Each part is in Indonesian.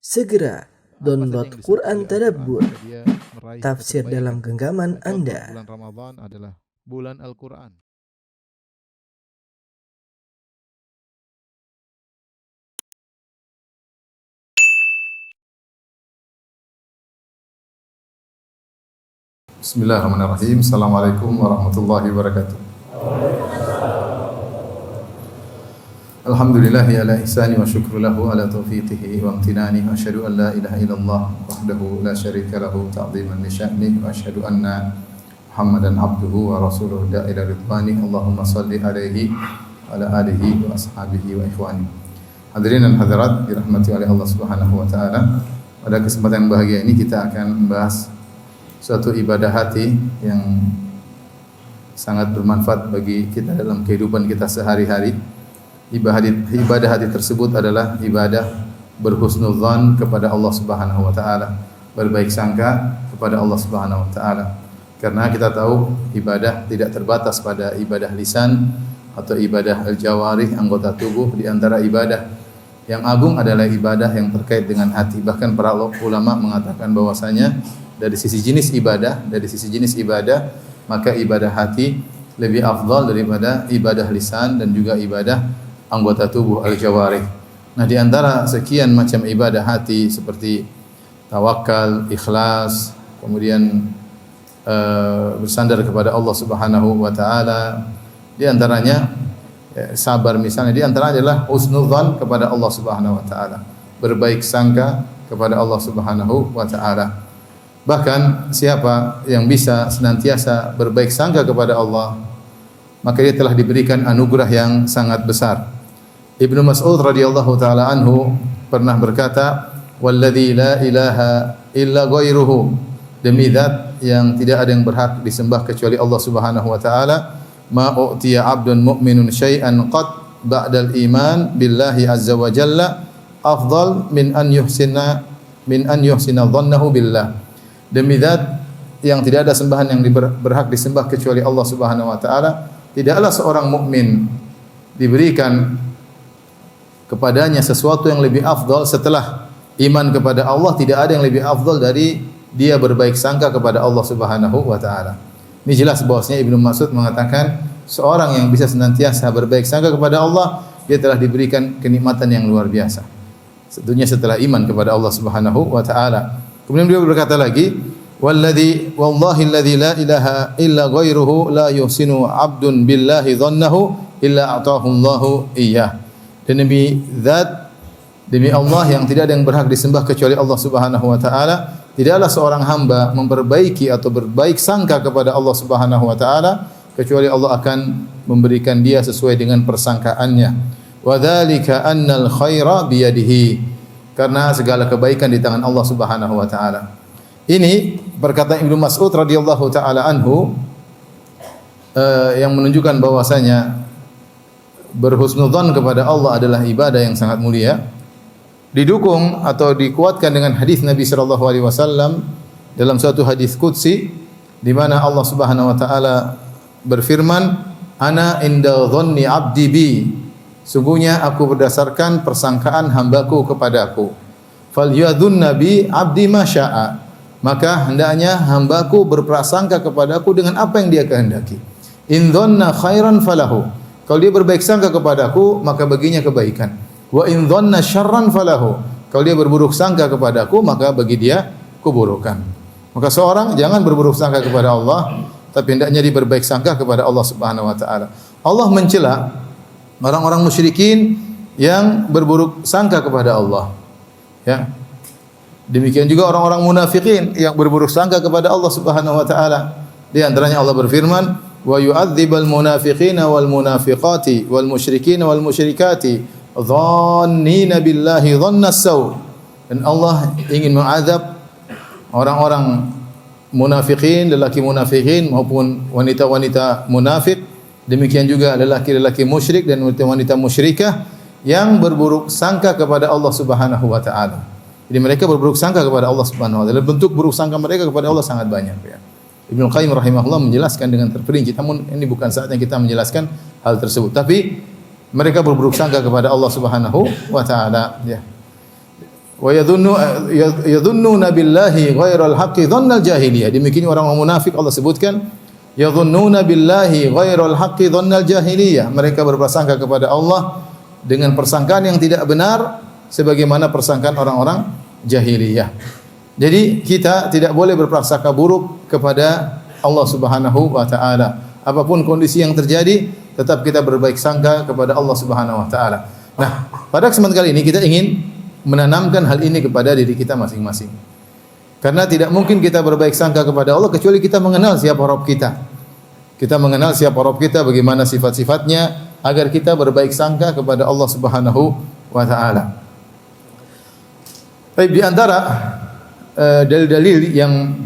Segera download Quran Tadabbur, dia meraih tafsir kebaikan. dalam genggaman Contoh, Anda. bulan Ramadan adalah bulan Al-Quran. Bismillahirrahmanirrahim. Assalamualaikum warahmatullahi wabarakatuh. Alhamdulillahi ala ihsani wa syukru lahu ala taufiqihi wa amtinani wa asyhadu an la ilaha illallah wahdahu la syarika lahu ta'ziman li sya'ni wa asyhadu anna Muhammadan abduhu wa rasuluhu da'ila ridwani. Allahumma salli alaihi wa ala alihi wa ashabihi wa ikhwani. Hadirin dan hadirat dirahmati oleh Allah Subhanahu wa taala. Pada kesempatan yang bahagia ini kita akan membahas suatu ibadah hati yang sangat bermanfaat bagi kita dalam kehidupan kita sehari-hari. Ibadah hati tersebut adalah ibadah berhusnudzan kepada Allah Subhanahu wa taala, berbaik sangka kepada Allah Subhanahu wa taala. Karena kita tahu ibadah tidak terbatas pada ibadah lisan atau ibadah al-jawarih, anggota tubuh. Di antara ibadah yang agung adalah ibadah yang terkait dengan hati. Bahkan para ulama mengatakan bahwasanya dari sisi jenis ibadah, maka ibadah hati lebih afdal daripada ibadah lisan dan juga ibadah anggota tubuh al-jawarih. Nah, di antara sekian macam ibadah hati seperti tawakal, ikhlas, kemudian bersandar kepada Allah Subhanahu wa taala, di antaranya sabar misalnya, di antaranya adalah husnudzan kepada Allah Subhanahu wa taala, berbaik sangka kepada Allah Subhanahu wa taala. Bahkan siapa yang bisa senantiasa berbaik sangka kepada Allah, maka dia telah diberikan anugerah yang sangat besar. Ibnu Mas'ud radhiyallahu taala anhu pernah berkata, "Walladzi la ilaha illa ghairuhu." Demi zat yang tidak ada yang berhak disembah kecuali Allah Subhanahu wa taala, "Ma u'tiya 'abdun mu'minun syai'an qad ba'dal iman billahi azza wa jalla afdal min an yuhsina dhannahu billah." Demi zat yang tidak ada sembahan yang berhak disembah kecuali Allah Subhanahu wa taala, tidaklah seorang mukmin diberikan kepadanya sesuatu yang lebih afdal setelah iman kepada Allah. Tidak ada yang lebih afdal dari dia berbaik sangka kepada Allah Subhanahu wa taala. Ini jelas bahwasanya Ibnu Mas'ud mengatakan seorang yang bisa senantiasa berbaik sangka kepada Allah, dia telah diberikan kenikmatan yang luar biasa. Tentunya setelah iman kepada Allah Subhanahu wa taala. Kemudian beliau berkata lagi, wallahi alladzi la ilaha illa ghairuhu la yuhsinu 'abdun billahi dhannahu illa a'tahu Allahu iyyah. Dan demi Allah yang tidak ada yang berhak disembah kecuali Allah Subhanahu wa taala, tidaklah seorang hamba memperbaiki atau berbaik sangka kepada Allah Subhanahu wa taala kecuali Allah akan memberikan dia sesuai dengan persangkaannya. Wa dzalika annal khaira biyadihi. Karena segala kebaikan di tangan Allah Subhanahu wa taala. Ini perkataan Ibnu Mas'ud radhiyallahu taala anhu yang menunjukkan bahwasanya berhusnudzan kepada Allah adalah ibadah yang sangat mulia. Didukung atau dikuatkan dengan hadis Nabi sallallahu alaihi wasallam dalam suatu hadis qudsi di mana Allah Subhanahu wa taala berfirman, "Ana inda dhanni 'abdi bi." Sungguhnya aku berdasarkan persangkaan hambaku kepadaku. Falyadhun nabi 'abdi ma syaa. Maka hendaknya hambaku berprasangka kepadaku dengan apa yang dia kehendaki. In dhanna khairan falahu. Kalau dia berbaik sangka kepadaku, maka baginya kebaikan. Wa in dhanna syarran falahu. Kalau dia berburuk sangka kepadaku, maka bagi dia keburukan. Maka seorang jangan berburuk sangka kepada Allah, tapi hendaknya dia berbaik sangka kepada Allah Subhanahu wa taala. Allah mencela orang-orang musyrikin yang berburuk sangka kepada Allah. Ya. Demikian juga orang-orang munafikin yang berburuk sangka kepada Allah Subhanahu wa taala. Di antaranya Allah berfirman, wa yu'adzibal munafiqina wal munafiqati wal musyrikina wal musyrikati dhannina billahi dhannas saw. Dan Allah ingin mengazab orang-orang munafikin, lelaki munafikin maupun wanita-wanita munafik, demikian juga lelaki-lelaki musyrik dan wanita-wanita musyrikah yang berburuk sangka kepada Allah Subhanahu wa taala. Jadi mereka berburuk sangka kepada Allah Subhanahu wa taala. Bentuk buruk sangka mereka kepada Allah sangat banyak, ya. Ibnu Qayyim rahimahullah menjelaskan dengan terperinci, namun ini bukan saatnya kita menjelaskan hal tersebut. Tapi mereka berburuk sangka kepada Allah Subhanahu wa taala, ya. wa yadhunnuna billahi ghairal haqqi dhannal jahiliyah. Demikian orang munafik Allah sebutkan yadhunnuna billahi ghairal haqqi dhannal jahiliyah. Mereka berprasangka kepada Allah dengan persangkaan yang tidak benar sebagaimana persangkaan orang-orang jahiliyah. Jadi kita tidak boleh berprasangka buruk kepada Allah Subhanahu wa taala. Apapun kondisi yang terjadi, tetap kita berbaik sangka kepada Allah Subhanahu wa taala. Nah, pada kesempatan kali ini kita ingin menanamkan hal ini kepada diri kita masing-masing. Karena tidak mungkin kita berbaik sangka kepada Allah kecuali kita mengenal siapa Rabb kita. Kita mengenal siapa Rabb kita, bagaimana sifat-sifatnya, agar kita berbaik sangka kepada Allah Subhanahu wa taala. Baik, di antara dalil-dalil yang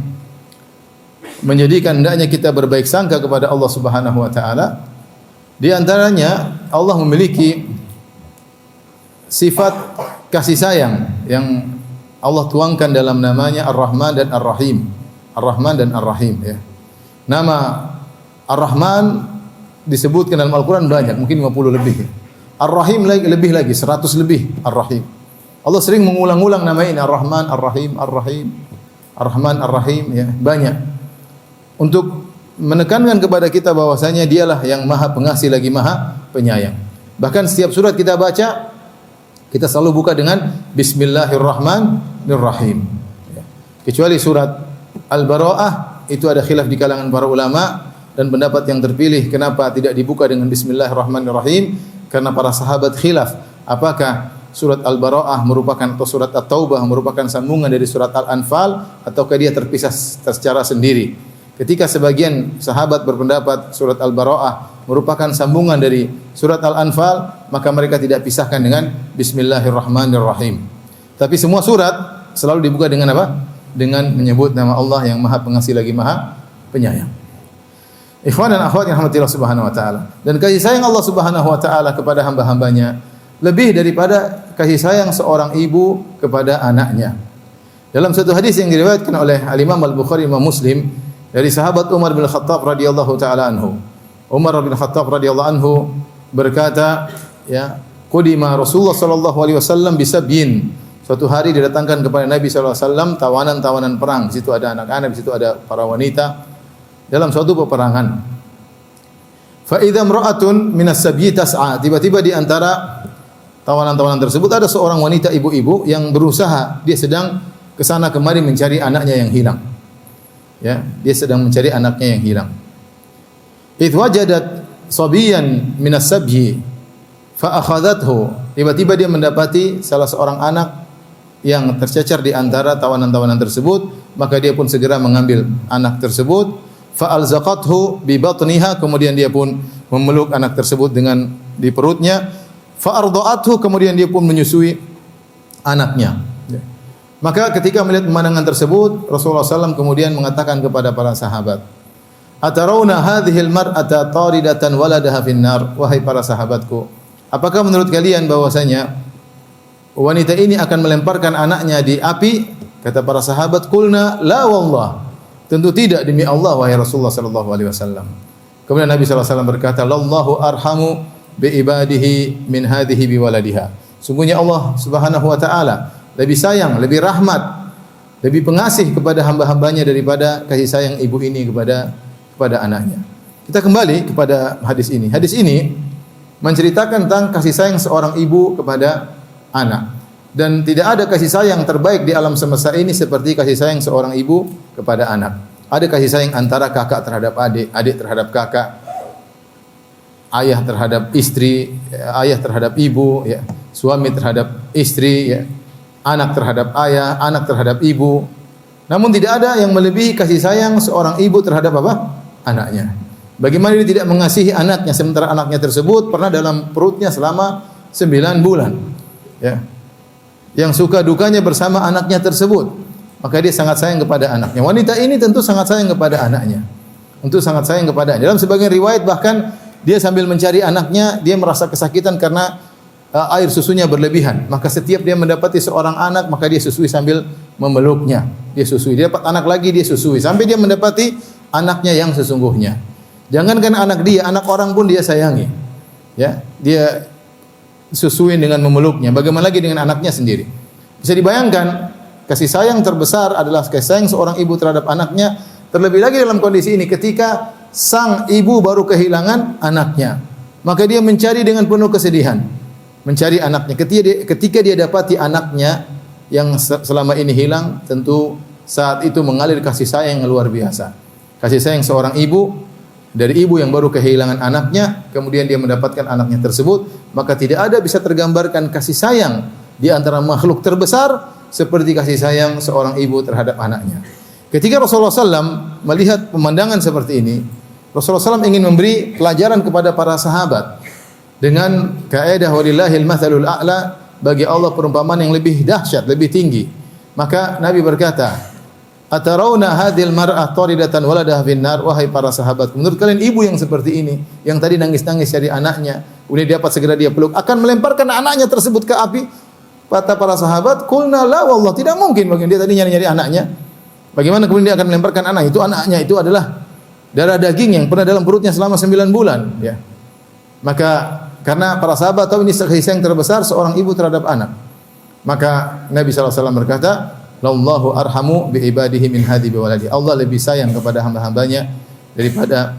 menjadikan hendaknya kita berbaik sangka kepada Allah Subhanahu wa taala, di antaranya Allah memiliki sifat kasih sayang yang Allah tuangkan dalam namanya Ar-Rahman dan Ar-Rahim. Ar-Rahman dan Ar-Rahim, ya. Nama Ar-Rahman disebutkan dalam Al-Qur'an banyak, mungkin 50 lebih. Ar-Rahim lebih lagi, 100 lebih Ar-Rahim. Allah sering mengulang-ulang nama ini Ar-Rahman, Ar-Rahim, Ar-Rahim. Ar-Rahman, Ar-Rahim, ya, banyak. Untuk menekankan kepada kita bahwasanya dialah yang Maha Pengasih lagi Maha Penyayang. Bahkan setiap surat kita baca, kita selalu buka dengan Bismillahirrahmanirrahim. Kecuali surat Al-Bara'ah, itu ada khilaf di kalangan para ulama, dan pendapat yang terpilih kenapa tidak dibuka dengan Bismillahirrahmanirrahim, karena para sahabat khilaf apakah surat Al-Bara'ah merupakan atau surat At-Taubah merupakan sambungan dari surat Al-Anfal ataukah dia terpisah secara sendiri. Ketika sebagian sahabat berpendapat surat Al-Bara'ah merupakan sambungan dari surat Al-Anfal, maka mereka tidak pisahkan dengan Bismillahirrahmanirrahim. Tapi semua surat selalu dibuka dengan apa? Dengan menyebut nama Allah yang Maha Pengasih lagi Maha Penyayang. Ikhwan dan akhwat yang rahmatillah Subhanahu wa taala. Dan kasih sayang Allah Subhanahu wa taala kepada hamba-hambanya lebih daripada kasih sayang seorang ibu kepada anaknya. Dalam satu hadis yang diriwayatkan oleh Al-Imam Al-Bukhari, Imam Muslim, dari sahabat Umar bin Khattab radhiyallahu taala anhu. Umar bin Khattab radhiyallahu anhu berkata, ya, qudima Rasulullah sallallahu alaihi wasallam bisabyin. Suatu hari didatangkan kepada Nabi sallallahu alaihi wasallam tawanan-tawanan perang. Di situ ada anak-anak, di situ ada para wanita dalam suatu peperangan. Fa idza imra'atun minas sabyi tas'a. Tiba-tiba di antara tawanan-tawanan tersebut ada seorang wanita ibu-ibu yang berusaha, dia sedang ke sana kemari mencari anaknya yang hilang. Ya, dia sedang mencari anaknya yang hilang. Idh wajadat sabiyan minas sabyi fa akhadhathu. Tiba-tiba dia mendapati salah seorang anak yang tercecer di antara tawanan-tawanan tersebut, maka dia pun segera mengambil anak tersebut, fa alzaqathu bi batniha, kemudian dia pun memeluk anak tersebut dengan di perutnya, fa arda'athu, kemudian dia pun menyusui anaknya. Maka ketika melihat pemandangan tersebut, Rasulullah SAW kemudian mengatakan kepada para sahabat, Atarawna hadhil mar'ata taridatan waladaha finnar. Wahai para sahabatku, apakah menurut kalian bahwasanya wanita ini akan melemparkan anaknya di api? Kata para sahabat, Qulna la wallah. Tentu tidak demi Allah wahai Rasulullah sallallahu alaihi wasallam. Kemudian Nabi sallallahu alaihi wasallam berkata, Lallahu arhamu bi ibadihi min hadhihi bi waladiha. Sungguhnya Allah Subhanahu wa taala lebih sayang, lebih rahmat, lebih pengasih kepada hamba-hambanya daripada kasih sayang ibu ini kepada anaknya. Kita kembali kepada hadis ini. Hadis ini menceritakan tentang kasih sayang seorang ibu kepada anak. Dan tidak ada kasih sayang terbaik di alam semesta ini seperti kasih sayang seorang ibu kepada anak. Ada kasih sayang antara kakak terhadap adik, adik terhadap kakak, ayah terhadap istri, ayah terhadap ibu, ya, suami terhadap istri, ya, anak terhadap ayah, anak terhadap ibu. Namun tidak ada yang melebihi kasih sayang seorang ibu terhadap apa? Anaknya. Bagaimana dia tidak mengasihi anaknya sementara anaknya tersebut pernah dalam perutnya selama 9 bulan. Ya. Yang suka dukanya bersama anaknya tersebut. Maka dia sangat sayang kepada anaknya. Wanita ini tentu sangat sayang kepada anaknya. Tentu sangat sayang kepada anaknya. Dalam sebagian riwayat bahkan dia sambil mencari anaknya, dia merasa kesakitan karena air susunya berlebihan. Maka setiap dia mendapati seorang anak, maka dia susui sambil memeluknya. Dia susui. Dia dapat anak lagi, dia susui. Sampai dia mendapati anaknya yang sesungguhnya. Jangankan anak dia, anak orang pun dia sayangi. Ya, dia susui dengan memeluknya. Bagaimana lagi dengan anaknya sendiri? Bisa dibayangkan, kasih sayang terbesar adalah kasih sayang seorang ibu terhadap anaknya. Terlebih lagi dalam kondisi ini ketika sang ibu baru kehilangan anaknya, maka dia mencari dengan penuh kesedihan, mencari anaknya. Ketika dia dapati anaknya yang selama ini hilang, tentu saat itu mengalir kasih sayang yang luar biasa. Kasih sayang seorang ibu dari ibu yang baru kehilangan anaknya, kemudian dia mendapatkan anaknya tersebut, maka tidak ada bisa tergambarkan kasih sayang di antara makhluk terbesar seperti kasih sayang seorang ibu terhadap anaknya. Ketika Rasulullah SAW melihat pemandangan seperti ini, Rasulullah SAW ingin memberi pelajaran kepada para sahabat dengan kaidah walillahil mathalul a'la, bagi Allah perumpamaan yang lebih dahsyat, lebih tinggi. Maka Nabi berkata, "Atarawna hadhil mar'ah taridatan waladaha finnar?" Wahai para sahabat, menurut kalian ibu yang seperti ini, yang tadi nangis-nangis cari anaknya, kemudian dapat segera dia peluk, akan melemparkan anaknya tersebut ke api? Kata para sahabat, "Qulna la wallah." Tidak mungkin, bagi dia tadi nyari-nyari anaknya. Bagaimana kemudian dia akan melemparkan anak itu? Anaknya itu adalah darah daging yang pernah dalam perutnya selama 9 bulan, ya. Maka karena para sahabat tahu ini kasih sayang terbesar seorang ibu terhadap anak, maka Nabi SAW berkata, "Lallahu arhamu bi ibadihi min hadi bi waladi." Allah lebih sayang kepada hamba-hambanya daripada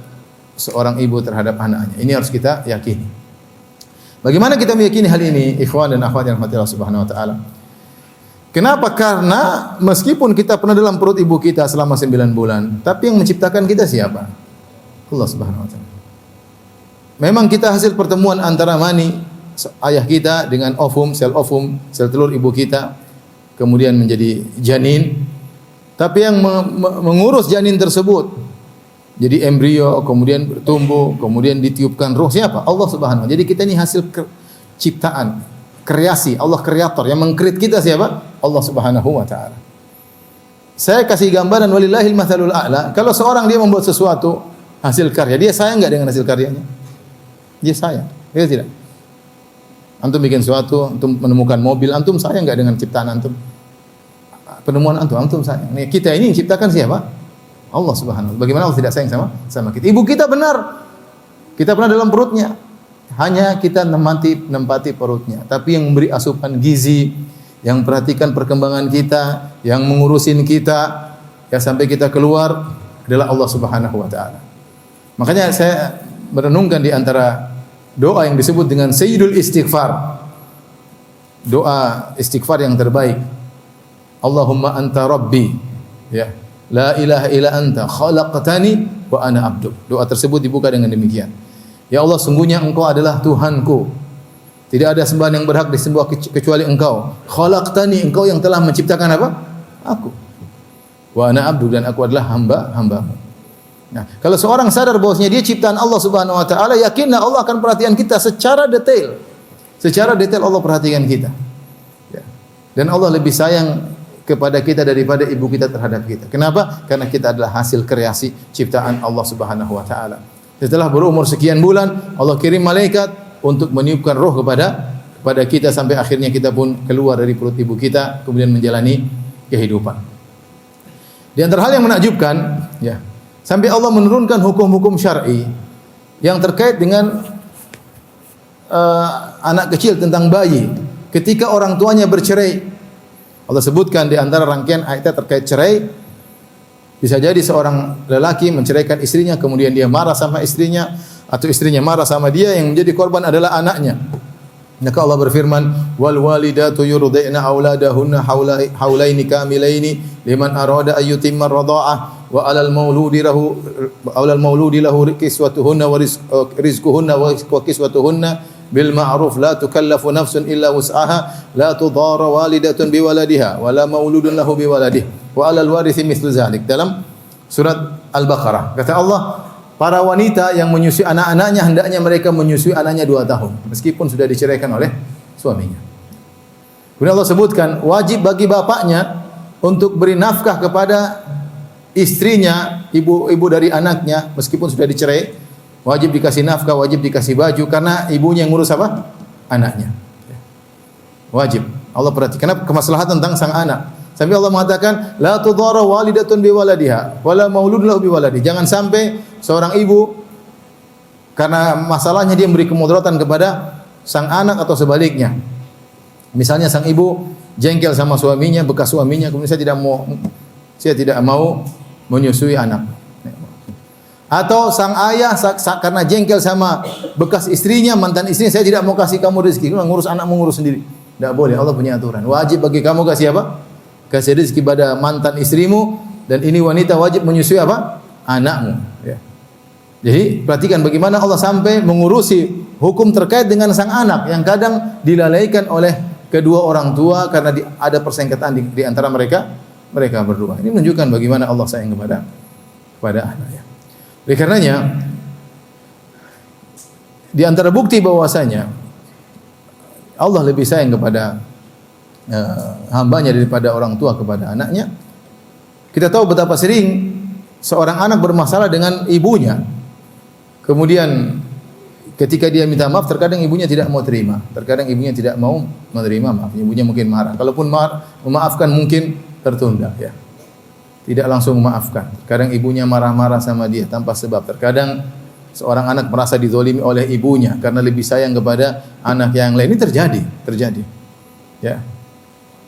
seorang ibu terhadap anaknya. Ini harus kita yakini. Bagaimana kita meyakini hal ini, ikhwan dan akhwat yang rahmati Allah Subhanahu wa taala? Kenapa? Karena meskipun kita pernah dalam perut ibu kita selama 9 bulan, tapi yang menciptakan kita siapa? Allah Subhanahu wa taala. Memang kita hasil pertemuan antara mani ayah kita dengan ovum, sel telur ibu kita, kemudian menjadi janin. Tapi yang mengurus janin tersebut jadi embrio, kemudian bertumbuh, kemudian ditiupkan ruh, siapa? Allah Subhanahu wa taala. Jadi kita ini hasil ciptaan, kreasi, Allah kreator. Yang mengkreat kita siapa? Allah Subhanahu wa taala. Saya kasih gambaran walillahil mathalul a'la. Kalau seorang dia membuat sesuatu hasil karya, dia sayang enggak dengan hasil karyanya? Dia sayang. Dia tidak. Antum bikin sesuatu, antum menemukan mobil, antum sayang enggak dengan ciptaan antum? Penemuan antum sayang. Nih, kita ini yang ciptakan siapa? Allah Subhanahu wa taala. Bagaimana Allah tidak sayang sama kita? Ibu kita benar. Kita pernah dalam perutnya. Hanya kita nempati perutnya. Tapi yang memberi asupan gizi, yang perhatikan perkembangan kita, yang mengurusin kita, ya sampai kita keluar adalah Allah Subhanahu wa taala. Makanya saya merenungkan di antara doa yang disebut dengan Sayyidul Istighfar. Doa istighfar yang terbaik. Allahumma anta rabbi, ya. La ilaha illa anta khalaqtani wa ana abduk. Doa tersebut dibuka dengan demikian. Ya Allah, sungguhnya Engkau adalah Tuhanku. Tidak ada sembahan yang berhak disembah kecuali Engkau. Khalaqtani, Engkau yang telah menciptakan apa? Aku. Wa ana abduk, dan aku adalah hamba-hambamu. Nah, kalau seorang sadar bahwasanya dia ciptaan Allah Subhanahu wa taala, yakinlah Allah akan perhatian kita secara detail. Secara detail Allah perhatikan kita. Ya. Dan Allah lebih sayang kepada kita daripada ibu kita terhadap kita. Kenapa? Karena kita adalah hasil kreasi ciptaan Allah Subhanahu wa taala. Setelah berumur sekian bulan, Allah kirim malaikat untuk meniupkan roh kepada kita sampai akhirnya kita pun keluar dari perut ibu kita kemudian menjalani kehidupan. Di antara hal yang menakjubkan, ya, sampai Allah menurunkan hukum-hukum syar'i yang terkait dengan anak kecil, tentang bayi. Ketika orang tuanya bercerai, Allah sebutkan di antara rangkaian ayat terkait cerai, bisa jadi seorang lelaki menceraikan istrinya, kemudian dia marah sama istrinya, atau istrinya marah sama dia, yang menjadi korban adalah anaknya. Maka Allah berfirman, wal walidatu yurdi'na auladahunna haulaini kamilaini liman arada ayyutimma radha'ah wa 'alal mauludi lahu kiswatuhunna wa rizquhunna wa kiswatuhunna bil ma'ruf la tukallafu nafsun illa wus'aha la tudara walidatun biwaladiha wa la mauludun lahu biwaladihi wa 'alal warithi mithlu dzalik. Dalam surat Al-Baqarah kata Allah, para wanita yang menyusui anak-anaknya hendaknya mereka menyusui anaknya 2 tahun meskipun sudah diceraikan oleh suaminya. Kemudian Allah sebutkan wajib bagi bapaknya untuk beri nafkah kepada istrinya, ibu dari anaknya meskipun sudah dicerai. Wajib dikasih nafkah, wajib dikasih baju karena ibunya yang ngurus apa? Anaknya. Wajib. Allah perhatikan kemaslahatan tentang sang anak. Sampai Allah mengatakan la tudara walidatun biwaladiha wala mauludun lahu biwaladihi. Jangan sampai seorang ibu karena masalahnya dia memberi kemudaratan kepada sang anak atau sebaliknya. Misalnya sang ibu jengkel sama suaminya, bekas suaminya, kemudian saya tidak mau menyusui anak. Atau sang ayah karena jengkel sama bekas istrinya, mantan istrinya, saya tidak mau kasih kamu rezeki, ngurus anakmu, ngurus sendiri. Tidak boleh, Allah punya aturan. Wajib bagi kamu kasih apa? Kasih rezeki pada mantan istrimu, dan ini wanita wajib menyusui apa? Anakmu. Ya. Jadi perhatikan bagaimana Allah sampai mengurusi hukum terkait dengan sang anak yang kadang dilalaikan oleh kedua orang tua karena ada persengketaan di antara mereka berdua. Ini menunjukkan bagaimana Allah sayang kepada anaknya. Oleh karenanya, di antara bukti bahwasanya Allah lebih sayang kepada hambanya daripada orang tua kepada anaknya. Kita tahu betapa sering seorang anak bermasalah dengan ibunya. Kemudian ketika dia minta maaf, terkadang ibunya tidak mau terima. Terkadang ibunya tidak mau menerima maaf. Ibunya mungkin marah. Kalaupun memaafkan mungkin tertunda, ya. Tidak langsung memaafkan. Terkadang ibunya marah-marah sama dia tanpa sebab. Terkadang seorang anak merasa dizalimi oleh ibunya karena lebih sayang kepada anak yang lain. Ini terjadi. Ya.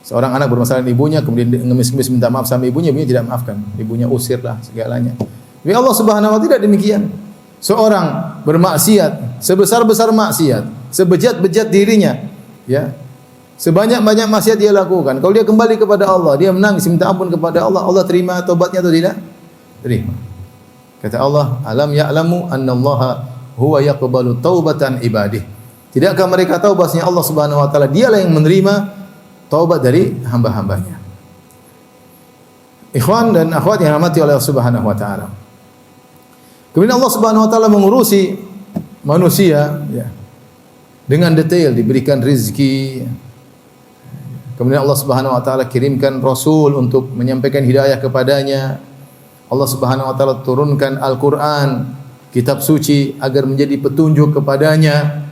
Seorang anak bermasalah dengan ibunya, kemudian ngemis-ngemis minta maaf sama ibunya tidak maafkan. Ibunya usirlah segalanya. Tapi Allah Subhanahu wa taala tidak demikian. Seorang bermaksiat, sebesar-besar maksiat, sebejat-bejat dirinya, ya. Sebanyak-banyak maksiat dia lakukan. Kalau dia kembali kepada Allah, dia menangis minta ampun kepada Allah, Allah terima taubatnya atau tidak? Terima. Kata Allah, "Alam ya'lamu annallaha huwa yaqbalu taubatan ibadih." Tidakkah mereka tahu bahwasanya Allah Subhanahu wa taala dialah yang menerima taubat dari hamba-hambanya. Ikhwan dan akhwat yang dirahmati oleh Allah Subhanahu wa taala. Kemudian Allah Subhanahu wa taala mengurusi manusia, ya, dengan detail, diberikan rezeki. Kemudian Allah Subhanahu wa taala kirimkan rasul untuk menyampaikan hidayah kepadanya. Allah Subhanahu wa taala turunkan Al-Qur'an, kitab suci agar menjadi petunjuk kepadanya.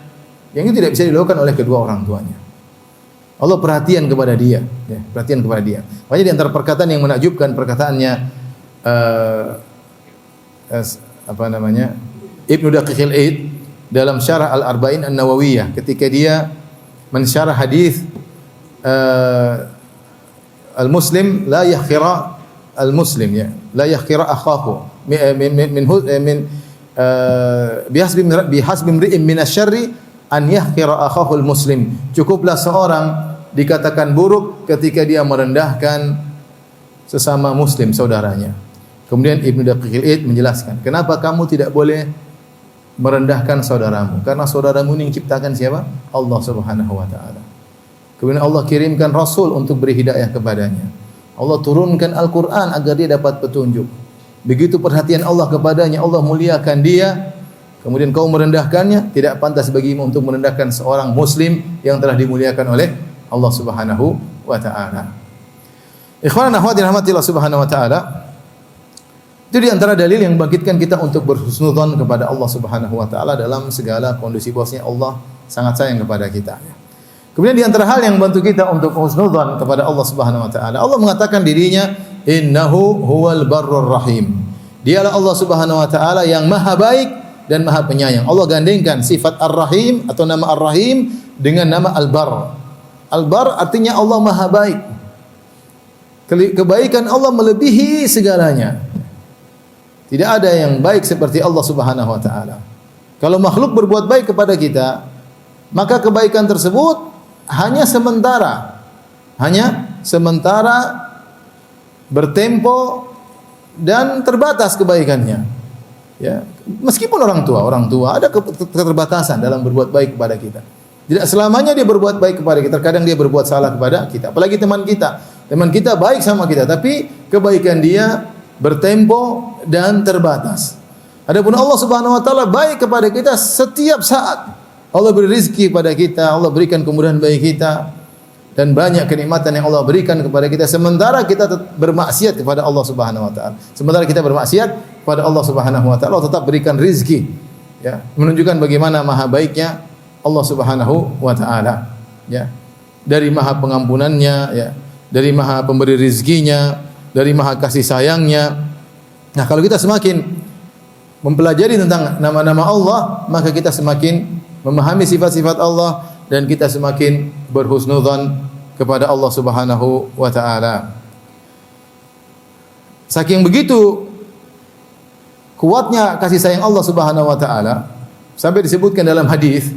Yang itu tidak bisa dilakukan oleh kedua orang tuanya. Allah perhatian kepada dia, ya, perhatian kepada dia. Makanya di antara perkataan yang menakjubkan perkataannya Ibnu Daqiq al-Aid dalam Syarah Al-Arba'in An-Nawawiyah ketika dia mensyarah hadis al-muslim la yahqira al-muslim, ya, la yahqira akhahu bihasbi imri'in min asy-syarri an yahqira akhahu al-muslim. Cukuplah seorang dikatakan buruk ketika dia merendahkan sesama muslim saudaranya. Kemudian Ibnu Daqiq al-Aid menjelaskan, kenapa kamu tidak boleh merendahkan saudaramu? Karena saudaramu ini yang ciptakan siapa? Allah Subhanahu wa taala. Kemudian Allah kirimkan rasul untuk beri hidayah kepadanya. Allah turunkan Al-Qur'an agar dia dapat petunjuk. Begitu perhatian Allah kepadanya, Allah muliakan dia. Kemudian kau merendahkannya, tidak pantas bagimu untuk merendahkan seorang muslim yang telah dimuliakan oleh Allah Subhanahu wa taala. Ikhwan dan akhwat dirahmati Allah Subhanahu wa taala. Itu di antara dalil yang membangkitkan kita untuk berhusnudzon kepada Allah Subhanahu wa taala dalam segala kondisi, bahwasanya Allah sangat sayang kepada kita. Kemudian di antara hal yang membantu kita untuk husnudzon kepada Allah Subhanahu wa taala, Allah mengatakan dirinya innahu huwal barrur rahim. Dialah Allah Subhanahu wa taala yang maha baik dan maha penyayang. Allah gandengkan sifat Ar-Rahim atau nama Ar-Rahim dengan nama Al-Barr. Al-Barr artinya Allah maha baik. Kebaikan Allah melebihi segalanya. Tidak ada yang baik seperti Allah Subhanahu wa taala. Kalau makhluk berbuat baik kepada kita, maka kebaikan tersebut hanya sementara. Hanya sementara, bertempo dan terbatas kebaikannya. Ya, meskipun orang tua ada keterbatasan dalam berbuat baik kepada kita. Tidak selamanya dia berbuat baik kepada kita, terkadang dia berbuat salah kepada kita. Apalagi teman kita. Teman kita baik sama kita, tapi kebaikan dia bertempo dan terbatas. Adapun Allah Subhanahu wa taala baik kepada kita setiap saat. Allah beri rezeki kepada kita, Allah berikan kemudahan bagi kita dan banyak kenikmatan yang Allah berikan kepada kita sementara kita bermaksiat kepada Allah Subhanahu wa taala. Sementara kita bermaksiat kepada Allah Subhanahu wa taala, Allah tetap berikan rezeki. Ya, menunjukkan bagaimana maha baiknya Allah Subhanahu wa taala. Ya. Dari maha pengampunannya, ya, dari maha pemberi rezekinya, dari maha kasih sayangnya. Nah, kalau kita semakin mempelajari tentang nama-nama Allah, maka kita semakin memahami sifat-sifat Allah dan kita semakin berhusnudzon kepada Allah Subhanahu wa taala. Saking begitu kuatnya kasih sayang Allah Subhanahu wa taala sampai disebutkan dalam hadis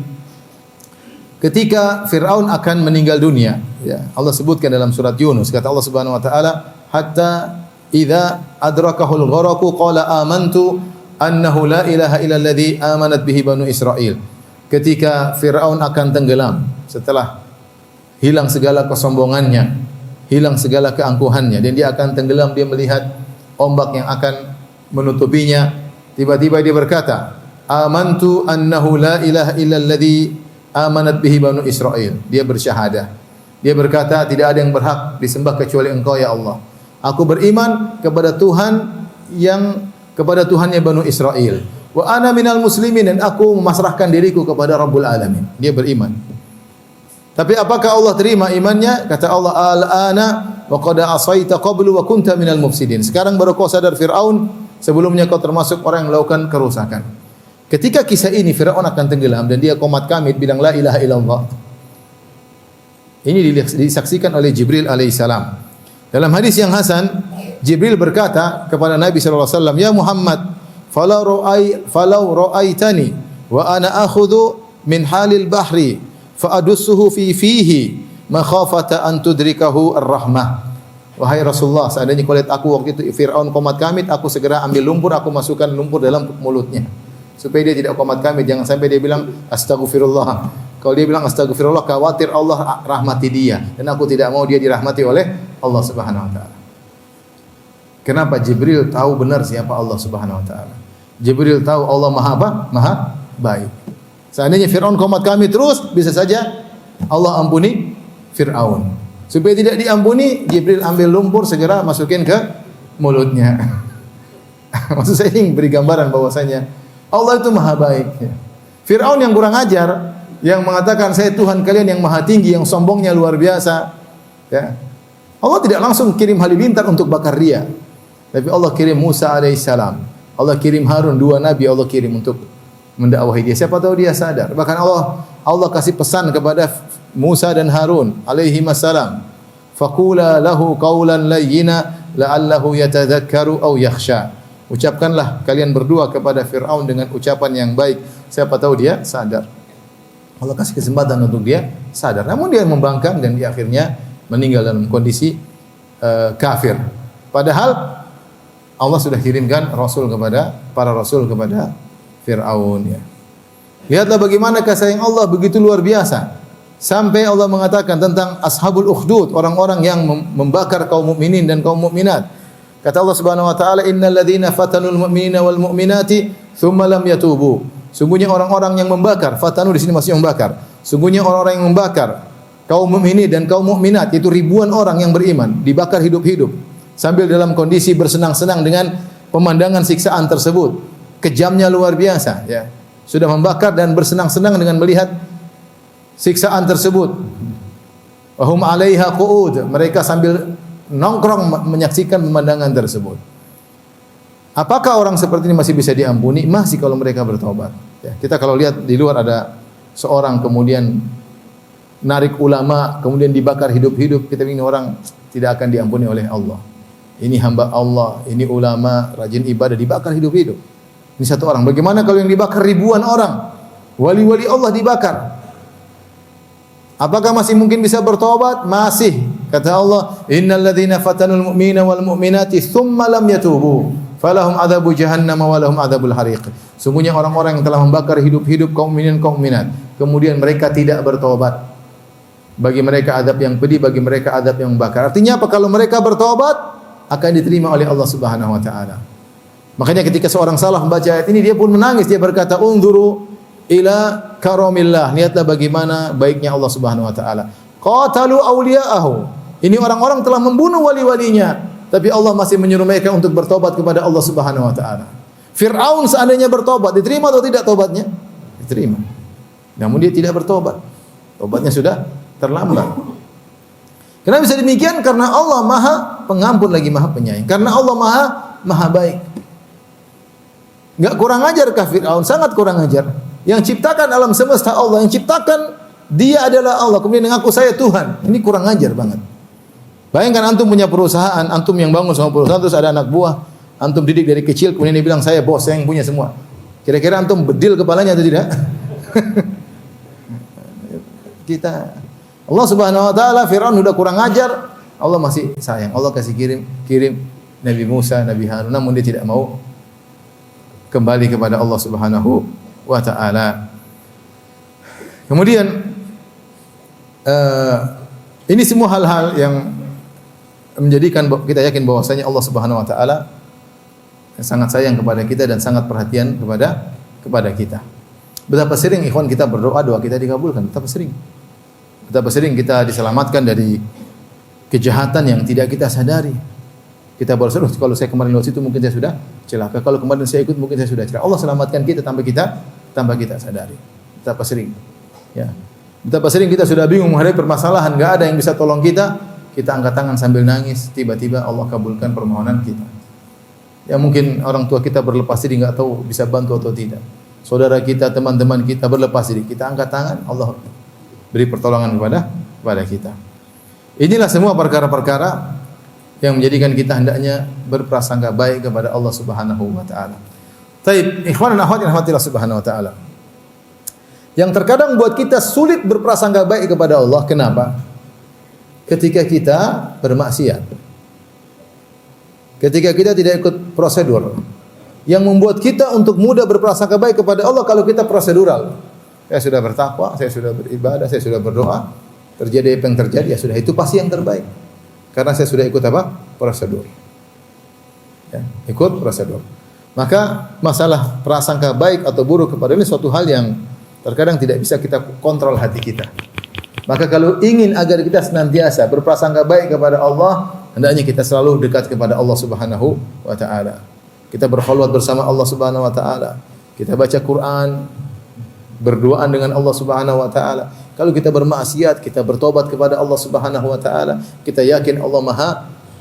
ketika Firaun akan meninggal dunia, ya, Allah sebutkan dalam surat Yunus, kata Allah Subhanahu wa taala, hatta idza adrakahul gharaqu qala amantu annahu la ilaha illa alladhi amanat bihi banu Israil. Ketika Firaun akan tenggelam, setelah hilang segala kesombongannya, hilang segala keangkuhannya, dan dia akan tenggelam, dia melihat ombak yang akan menutupinya. Tiba-tiba dia berkata, amantu annahu la ilaha illa alladhi amanat bihi banu Israil. Dia bersyahadah. Dia berkata, tidak ada yang berhak disembah kecuali Engkau ya Allah. Aku beriman kepada Tuhan kepada Tuhannya Banu Israel. Wa ana minal muslimin, dan aku memasrahkan diriku kepada Rabbul Alamin. Dia beriman. Tapi apakah Allah terima imannya? Kata Allah, al-ana wa qad asaita qablu wa kunta minal mufsidin. Sekarang baru kau sadar Firaun, sebelumnya kau termasuk orang yang melakukan kerusakan. Ketika kisah ini Firaun akan tenggelam dan dia qomat kamit bilang la ilaha illallah. Ini disaksikan oleh Jibril alaihissalam. Dalam hadis yang hasan, Jibril berkata kepada Nabi sallallahu alaihi wasallam, "Ya Muhammad, falau ra'aitani wa ana akhudhu min halil bahri fa adussuhu fihi makhafata an tudrikahu ar-rahmah." Wahai Rasulullah, seandainya kau lihat aku waktu itu Firaun qomat kamit, aku segera ambil lumpur, aku masukkan lumpur dalam mulutnya. Supaya dia tidak qomat kamit, jangan sampai dia bilang astagfirullah. Kalau dia bilang astagfirullah, khawatir Allah rahmati dia, dan aku tidak mau dia dirahmati oleh Allah Subhanahu wa taala. Kenapa? Jibril tahu benar siapa Allah Subhanahu wa taala. Jibril tahu Allah Maha apa? Maha baik. Seandainya Firaun qomat kamit terus, bisa saja Allah ampuni Firaun. Supaya tidak diampuni, Jibril ambil lumpur segera masukin ke mulutnya. Maksud saya ingin beri gambaran bahwasanya Allah itu Maha baik. Firaun yang kurang ajar, yang mengatakan saya Tuhan kalian yang maha tinggi, yang sombongnya luar biasa, ya. Allah tidak langsung kirim halilintar untuk bakar dia, tapi Allah kirim Musa alaihissalam, Allah kirim Harun, dua nabi Allah kirim untuk mendakwahi dia. Siapa tahu dia sadar. Bahkan Allah kasih pesan kepada Musa dan Harun alaihi wassalam, faqula lahu qawlan layyina la'allahu yatadzakkaru aw yakhsha. Ucapkanlah kalian berdua kepada Firaun dengan ucapan yang baik, siapa tahu dia sadar. Allah kasih kesempatan untuk dia sadar. Namun dia membangkang dan dia akhirnya meninggal dalam kondisi kafir. Padahal Allah sudah kirimkan para rasul kepada Firaun, ya. Lihatlah bagaimana kasih sayang Allah begitu luar biasa. Sampai Allah mengatakan tentang ashabul ukhdud, orang-orang yang membakar kaum mukminin dan kaum mukminat. Kata Allah Subhanahu wa taala, innal ladzina fatanul mu'minina wal mu'minati tsumma lam yatubu. Sungguhnya orang-orang yang membakar, fatanu di sini maksudnya membakar. Sungguhnya orang-orang yang membakar kaum mukminin dan kaum mukminat, itu ribuan orang yang beriman, dibakar hidup-hidup sambil dalam kondisi bersenang-senang dengan pemandangan siksaan tersebut. Kejamnya luar biasa, ya. Sudah membakar dan bersenang-senang dengan melihat siksaan tersebut. Wa hum 'alaiha qu'ud, mereka sambil nongkrong menyaksikan pemandangan tersebut. Apakah orang seperti ini masih bisa diampuni? Masih kalau mereka bertobat. Ya, kita kalau lihat di luar ada seorang kemudian narik ulama, kemudian dibakar hidup-hidup, kita ingin orang tidak akan diampuni oleh Allah. Ini hamba Allah, ini ulama, rajin ibadah, dibakar hidup-hidup. Ini satu orang. Bagaimana kalau yang dibakar ribuan orang? Wali-wali Allah dibakar. Apakah masih mungkin bisa bertobat? Masih. Kata Allah, innal ladzina fatanul mu'mina wal mu'minati tsumma lam yatubu falahum adzabu jahannam wa lahum adzabul hariq. Sungguhnya orang-orang yang telah membakar hidup-hidup kaum mukminin kaum mukminat, kemudian mereka tidak bertobat, bagi mereka azab yang pedih, bagi mereka azab yang membakar. Artinya apa? Kalau mereka bertobat akan diterima oleh Allah Subhanahu wa taala. Makanya ketika seorang salah membaca ayat ini, dia pun menangis, dia berkata, unzuru ila karamillah. Lihatlah bagaimana baiknya Allah Subhanahu wa taala. Qatalu awliya'ahu. Ini orang-orang telah membunuh wali-walinya, tapi Allah masih menyuruh mereka untuk bertobat kepada Allah Subhanahu wa taala. Fir'aun seandainya bertobat, diterima atau tidak tobatnya? Diterima. Namun dia tidak bertobat. Tobatnya sudah terlambat. Kenapa bisa demikian? Karena Allah Maha Pengampun lagi Maha Penyayang. Karena Allah Maha baik. Enggak kurang ajar kah Fir'aun? Sangat kurang ajar. Yang ciptakan alam semesta Allah, yang ciptakan dia adalah Allah, kemudian mengaku saya Tuhan. Ini kurang ajar banget. Bayangkan antum punya perusahaan, antum yang bangun sama perusahaan, terus ada anak buah, antum didik dari kecil, kemudian dia bilang saya bos, saya yang punya semua. Kira-kira antum bedil kepalanya atau tidak? Kita Allah Subhanahu wa taala, Firaun sudah kurang ajar, Allah masih sayang. Allah kasih kirim Nabi Musa, Nabi Harun, namun dia tidak mau kembali kepada Allah Subhanahu wa taala. Kemudian ini semua hal-hal yang menjadikan kita yakin bahwasanya Allah Subhanahu wa taala sangat sayang kepada kita dan sangat perhatian kepada kita. Betapa sering ikhwan kita berdoa, doa kita dikabulkan. Betapa sering kita diselamatkan dari kejahatan yang tidak kita sadari. Kita baru sadar, kalau saya kemarin lewat situ mungkin saya sudah celaka. Kalau kemarin saya ikut mungkin saya sudah celaka. Allah selamatkan kita tanpa kita sadari. Betapa sering. Ya. Betapa sering kita sudah bingung menghadapi permasalahan, enggak ada yang bisa tolong kita. Kita angkat tangan sambil nangis, tiba-tiba Allah kabulkan permohonan kita. Ya mungkin orang tua kita berlepas diri, enggak tahu bisa bantu atau tidak. Saudara kita, teman-teman kita berlepas diri, kita angkat tangan, Allah beri pertolongan kepada kita. Inilah semua perkara-perkara yang menjadikan kita hendaknya berprasangka baik kepada Allah Subhanahu wa taala. Taib, ikhwan dan akhwat yang rahmatillah Subhanahu wa taala. Yang terkadang buat kita sulit berprasangka baik kepada Allah, kenapa? Ketika kita bermaksiat. Ketika kita tidak ikut prosedur. Yang membuat kita untuk mudah berprasangka baik kepada Allah kalau kita prosedural. Saya sudah bertakwa, saya sudah beribadah, saya sudah berdoa, terjadi apa yang terjadi, ya sudah, itu pasti yang terbaik. Karena saya sudah ikut apa? Prosedur. Ya, ikut prosedur. Maka masalah prasangka baik atau buruk kepada ini suatu hal yang terkadang tidak bisa kita kontrol hati kita. Maka kalau ingin agar kita senantiasa berprasangka baik kepada Allah, hendaknya kita selalu dekat kepada Allah Subhanahu wa taala. Kita berkhalwat bersama Allah Subhanahu wa taala. Kita baca Quran, berduaan dengan Allah Subhanahu wa taala. Kalau kita bermaksiat, kita bertobat kepada Allah Subhanahu wa taala. Kita yakin Allah Maha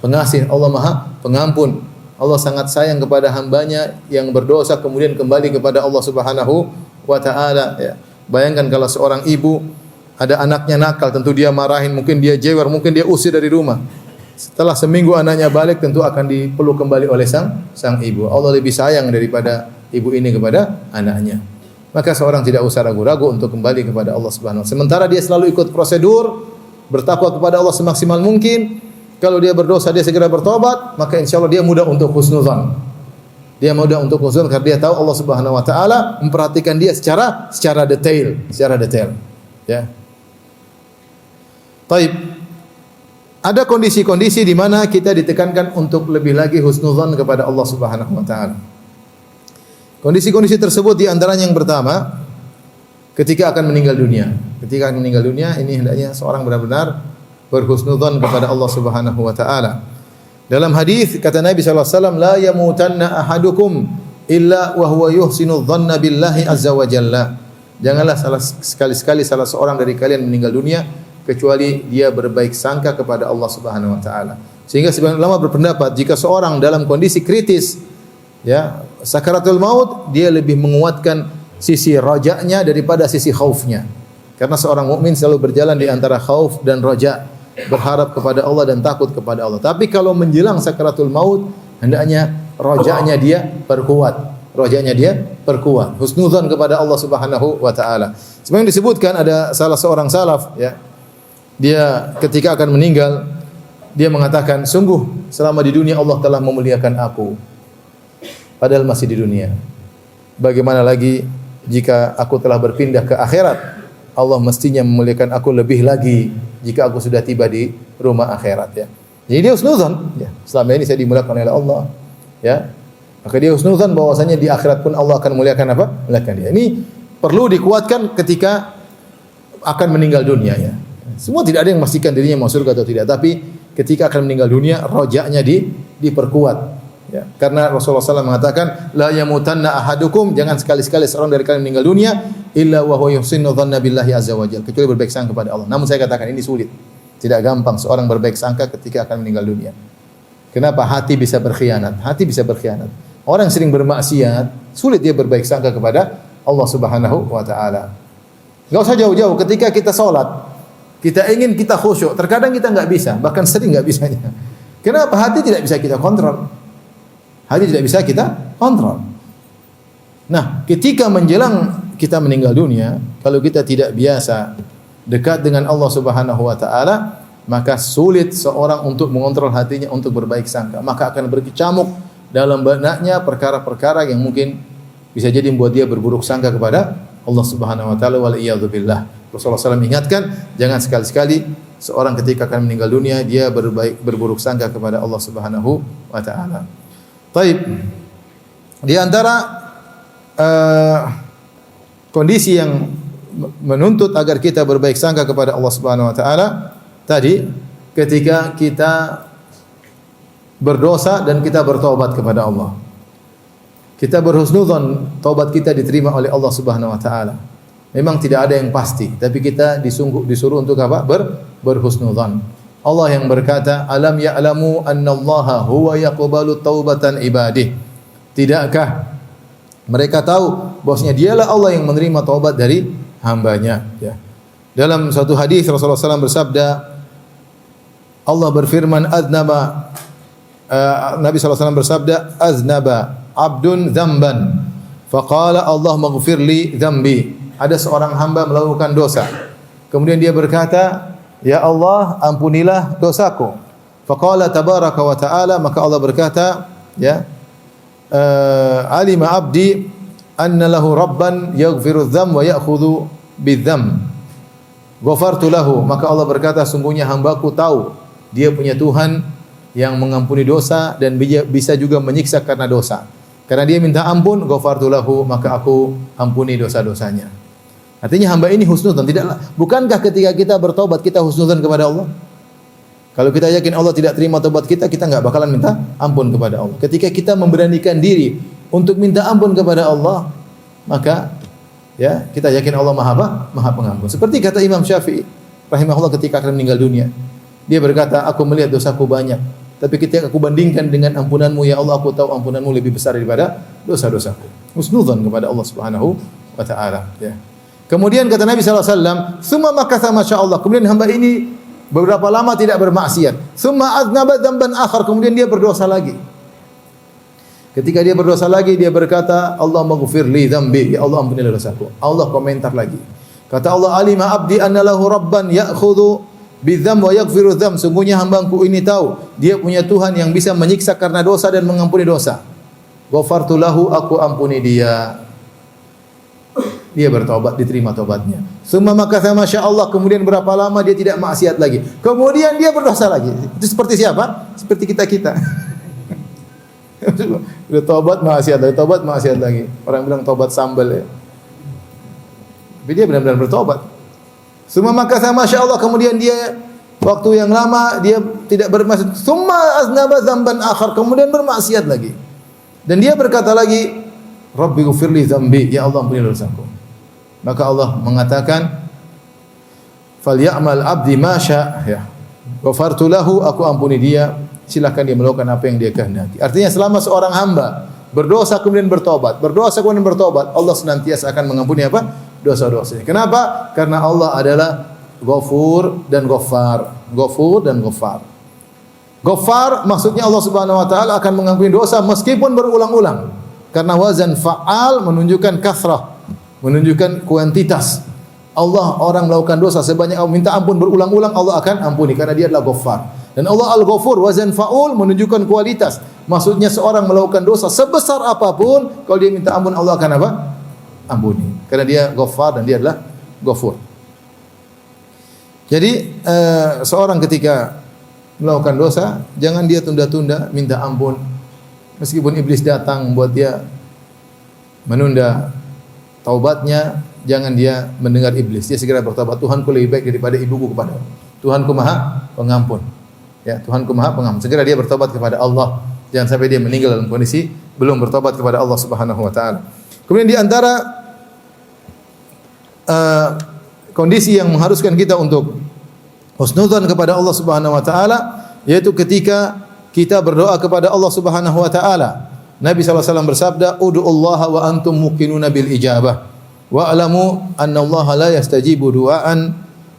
Pengasih, Allah Maha Pengampun. Allah sangat sayang kepada hambanya yang berdosa kemudian kembali kepada Allah Subhanahu wa taala, ya. Bayangkan kalau seorang ibu ada anaknya nakal, tentu dia marahin, mungkin dia jewer, mungkin dia usir dari rumah. Setelah seminggu anaknya balik, tentu akan dipeluk kembali oleh sang ibu. Allah lebih sayang daripada ibu ini kepada anaknya. Maka seorang tidak usah ragu-ragu untuk kembali kepada Allah Subhanahu wa taala. Sementara dia selalu ikut prosedur, bertakwa kepada Allah semaksimal mungkin. Kalau dia berdosa, dia segera bertobat, maka insya Allah dia mudah untuk husnuzan. Dia mudah untuk husnuzan karena dia tahu Allah Subhanahu wa taala memperhatikan dia secara detail. Ya. Taib. Ada kondisi-kondisi di mana kita ditekankan untuk lebih lagi husnuzan kepada Allah Subhanahu wa taala. Kondisi-kondisi tersebut di antaranya yang pertama, ketika akan meninggal dunia. Ketika akan meninggal dunia, ini hendaknya seorang benar-benar berhusnuzan kepada Allah Subhanahu wa taala. Dalam hadis kata Nabi sallallahu alaihi wasallam, la yamutanna ahadukum illa wa huwa yuhsinu dhanna billahi azza wa jalla. Janganlah sekali-sekali salah seorang dari kalian meninggal dunia kecuali dia berbaik sangka kepada Allah Subhanahu wa taala. Sehingga sebagian ulama berpendapat jika seorang dalam kondisi kritis, ya, sakaratul maut, dia lebih menguatkan sisi raja'nya daripada sisi khaufnya. Karena seorang mukmin selalu berjalan di antara khauf dan raja', berharap kepada Allah dan takut kepada Allah. Tapi kalau menjelang sakaratul maut, hendaknya raja'nya dia perkuat. Raja'nya dia perkuat. Husnuzan kepada Allah Subhanahu wa taala. Sebenarnya disebutkan ada salah seorang salaf, ya. Dia ketika akan meninggal, dia mengatakan, sungguh selama di dunia Allah telah memuliakan aku. Padahal masih di dunia. Bagaimana lagi jika aku telah berpindah ke akhirat? Allah mestinya memuliakan aku lebih lagi jika aku sudah tiba di rumah akhirat, ya. Jadi dia husnuzan, ya. Selama ini saya dimuliakan oleh Allah, ya. Maka dia husnuzan bahwasanya di akhirat pun Allah akan memuliakan apa? Memuliakan dia. Ini perlu dikuatkan ketika akan meninggal dunia, ya. Semua tidak ada yang memastikan dirinya masuk surga atau tidak, tapi ketika akan meninggal dunia, roja'nya diperkuat, ya. Karena Rasulullah SAW mengatakan, la yamutanna ahadukum, jangan sekali-sekali seorang dari kalian meninggal dunia illa wa huwa yuhsinu dhanna billahi azza wa jalla, kecuali berbaik sangka kepada Allah. Namun saya katakan ini sulit. Tidak gampang seorang berbaik sangka ketika akan meninggal dunia. Kenapa? Hati bisa berkhianat. Hati bisa berkhianat. Orang yang sering bermaksiat, sulit dia berbaik sangka kepada Allah Subhanahu wa taala. Enggak usah jauh-jauh, ketika kita sholat, kita ingin kita khusyuk, terkadang kita enggak bisa, bahkan sering enggak bisanya. Kenapa? Hati tidak bisa kita kontrol. Hati tidak bisa kita kontrol. Nah, ketika menjelang kita meninggal dunia, kalau kita tidak biasa dekat dengan Allah Subhanahu wa taala, maka sulit seorang untuk mengontrol hatinya untuk berbaik sangka. Maka akan berkecamuk dalam benaknya perkara-perkara yang mungkin bisa jadi membuat dia berburuk sangka kepada Allah Subhanahu wa taala, wal iyadzu billah. Rasulullah SAW ingatkan, jangan sekali-sekali seorang ketika akan meninggal dunia dia berburuk sangka kepada Allah Subhanahu wa taala. Baik. Di antara kondisi yang menuntut agar kita berbaik sangka kepada Allah Subhanahu wa taala tadi, ketika kita berdosa dan kita bertobat kepada Allah. Kita berhusnudzon, taubat kita diterima oleh Allah Subhanahu wa taala. Memang tidak ada yang pasti, tapi kita disuruh untuk apa? Berhusnudzon. Allah yang berkata, "Alam ya'lamu annallaha huwa yaqbalu taubatan ibadih." Tidakkah mereka tahu bahwasanya dialah Allah yang menerima taubat dari hambanya, ya. Dalam satu hadis Rasulullah SAW bersabda, Allah berfirman, Nabi SAW bersabda, "Aznaba abdun dzamban, faqala Allah maghfirli dzambi." Ada seorang hamba melakukan dosa. Kemudian dia berkata, "Ya Allah, ampunilah dosaku." Faqala tabaraka wa ta'ala, maka Allah berkata, ya, alima abdi anna lahu rabban yaghfiru dzam wa ya'khudhu bidzam. Ghafartu lahu, maka Allah berkata, sungguhnya hambaku tahu dia punya Tuhan yang mengampuni dosa dan bisa juga menyiksa karena dosa. Karena dia minta ampun, ghafartu lahu, maka aku ampuni dosa-dosanya. Artinya hamba ini husnudzon, bukankah ketika kita bertobat kita husnudzon kepada Allah? Kalau kita yakin Allah tidak terima taubat kita, kita enggak bakalan minta ampun kepada Allah. Ketika kita memberanikan diri untuk minta ampun kepada Allah, maka ya, kita yakin Allah Maha Pengampun. Seperti kata Imam Syafi'i rahimahullah ketika akan meninggal dunia. Dia berkata, "Aku melihat dosaku banyak, tapi ketika aku bandingkan dengan ampunanmu ya Allah, aku tahu ampunanmu lebih besar daripada dosa-dosaku." Husnudzon kepada Allah Subhanahu wa taala, ya. Kemudian kata Nabi sallallahu alaihi wasallam, "Tsumma makatha masyaallah." Kemudian hamba ini beberapa lama tidak bermaksiat. "Tsumma aznaba dzamban akhar." Kemudian dia berdosa lagi. Ketika dia berdosa lagi, dia berkata, "Allah maghfirli dzambi." Ya Allah, ampunilah dosaku. Allah komentar lagi. Kata Allah, "Alima abdi anna lahu rabban ya'khudhu bidzam wa yaghfiru dzam." Sungguhnya hambaku ini tahu dia punya Tuhan yang bisa menyiksa karena dosa dan mengampuni dosa. Ghafartu lahu, aku ampuni dia. Dia bertobat, diterima tobatnya. Summa makatha masyaallah, kemudian berapa lama dia tidak maksiat lagi. Kemudian dia berdosa lagi. Itu seperti siapa? Seperti kita-kita. Udah tobat maksiat lagi, tobat maksiat lagi. Orang bilang tobat sambal, ya. Tapi dia benar-benar bertobat. Summa makatha masyaallah, kemudian dia waktu yang lama dia tidak bermaksiat. Summa aznaba dzamban akhar, kemudian bermaksiat lagi. Dan dia berkata lagi, "Rabbi ghfirli dzambi." Ya Allah, ampunilah dosaku. Maka Allah mengatakan, "Falyamal abdi ma syaa." Ya. Ghafartu lahu, aku ampuni dia. Silakan dia melakukan apa yang dia kehendaki. Artinya selama seorang hamba berdosa kemudian bertobat, berdosa kemudian bertobat, Allah senantiasa akan mengampuni apa? Dosa-dosanya. Kenapa? Karena Allah adalah Ghafur dan Ghaffar. Ghafur dan Ghaffar. Ghaffar maksudnya Allah Subhanahu wa taala akan mengampuni dosa meskipun berulang-ulang. Karena wazan fa'al menunjukkan kathrah, menunjukkan kuantitas. Allah orang melakukan dosa sebanyak minta ampun berulang-ulang, Allah akan ampuni karena dia adalah Ghaffar. Dan Allah Al-Ghafur, wazan fa'ul menunjukkan kualitas. Maksudnya seorang melakukan dosa sebesar apapun, kalau dia minta ampun Allah akan apa? Ampuni. Karena dia Ghaffar dan dia adalah Ghafur. Jadi seorang ketika melakukan dosa, jangan dia tunda-tunda minta ampun. Meskipun iblis datang buat dia menunda taubatnya, jangan dia mendengar iblis. Dia segera bertobat. Tuhanku lebih baik daripada ibuku kepada. Tuhanku Maha Pengampun. Ya, Tuhanku Maha Pengampun. Segera dia bertobat kepada Allah. Jangan sampai dia meninggal dalam kondisi belum bertobat kepada Allah Subhanahu wa taala. Kemudian di antara kondisi yang mengharuskan kita untuk husnudzan kepada Allah Subhanahu wa taala yaitu ketika kita berdoa kepada Allah Subhanahu wa taala. Nabi sallallahu alaihi wasallam bersabda, "Ud'ullaha wa antum muqinuna bil ijabah." Wa'lamu anna Allah la yastajibu du'aan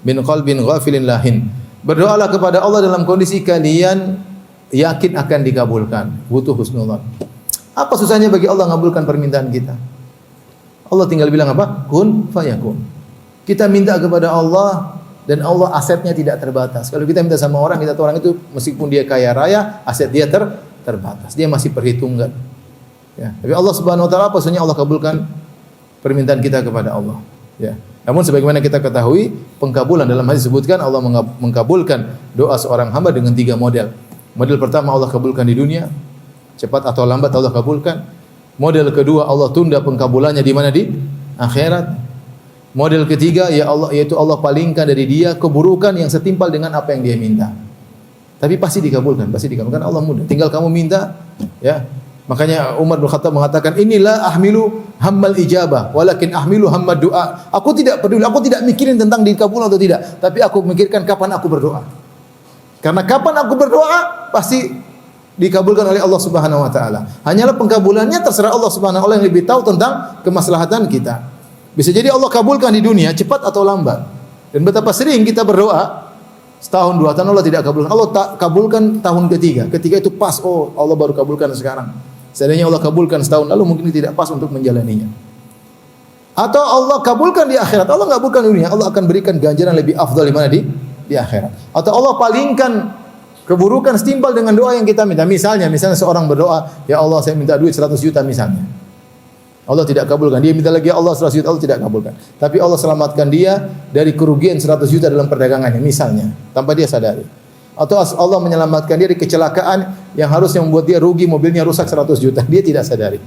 min qalbin ghafilin lahin. Berdoalah kepada Allah dalam kondisi kalian yakin akan dikabulkan. Butuh husnudzan. Apa susahnya bagi Allah mengabulkan permintaan kita? Allah tinggal bilang apa? Kun fayakun. Kita minta kepada Allah dan Allah asetnya tidak terbatas. Kalau kita minta sama orang, kita tahu orang itu meskipun dia kaya raya, aset dia terbatas. Dia masih perhitungan. Ya. Tapi Allah Subhanahu wa taala apa susahnya Allah kabulkan permintaan kita kepada Allah. Ya. Namun sebagaimana kita ketahui, pengkabulan dalam hadis disebutkan Allah mengkabulkan doa seorang hamba dengan 3 model. Model pertama Allah kabulkan di dunia, cepat atau lambat Allah kabulkan. Model kedua Allah tunda pengkabulannya di mana? Di akhirat. Model ketiga ya Allah, yaitu Allah palingkan dari dia keburukan yang setimpal dengan apa yang dia minta. Tapi pasti dikabulkan, Allah mudah. Tinggal kamu minta, ya. Makanya Umar bin Khattab mengatakan, inilah ahmilu hammal ijabah, walakin ahmilu hammad doa. Aku tidak peduli, aku tidak mikirin tentang dikabul atau tidak, tapi aku memikirkan kapan aku berdoa. Karena kapan aku berdoa pasti dikabulkan oleh Allah Subhanahu wa taala. Hanyalah pengkabulannya terserah Allah Subhanahu wa taala yang lebih tahu tentang kemaslahatan kita. Bisa jadi Allah kabulkan di dunia cepat atau lambat. Dan betapa sering kita berdoa setahun 2 tahun Allah tidak kabulkan. Allah tak kabulkan tahun ketiga. Ketika itu pas, oh Allah baru kabulkan sekarang. Seandainya Allah kabulkan setahun lalu mungkin tidak pas untuk menjalaninya. Atau Allah kabulkan di akhirat. Allah kabulkan di dunia, Allah akan berikan ganjaran lebih afdal di mana? Di akhirat. Atau Allah palingkan keburukan setimpal dengan doa yang kita minta. Misalnya seorang berdoa, ya Allah saya minta duit 100 juta misalnya. Allah tidak kabulkan. Dia minta lagi, ya Allah 100 juta, Allah tidak kabulkan. Tapi Allah selamatkan dia dari kerugian 100 juta dalam perdagangannya misalnya, tanpa dia sadari. Atau Allah menyelamatkan dia dari kecelakaan yang harusnya membuat dia rugi, mobilnya rusak 100 juta. Dia tidak sadari.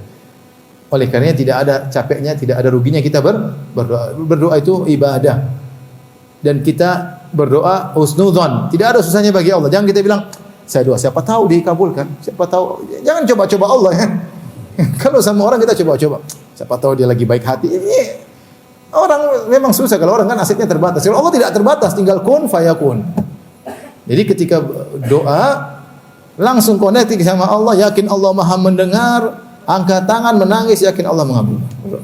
Oleh karenanya tidak ada capeknya, tidak ada ruginya kita berdoa. Berdoa itu ibadah. Dan kita berdoa husnudzon. Tidak ada susahnya bagi Allah. Jangan kita bilang, saya doa siapa tahu dikabulkan. Siapa tahu. Jangan coba-coba Allah ya. Kalau sama orang kita coba-coba. Siapa tahu dia lagi baik hati. Ini orang memang susah kalau orang kan asetnya terbatas. Kalau Allah tidak terbatas, tinggal kun fayakun. Jadi ketika doa langsung connect sama Allah, yakin Allah Maha mendengar, angkat tangan menangis, yakin Allah mengabulkan.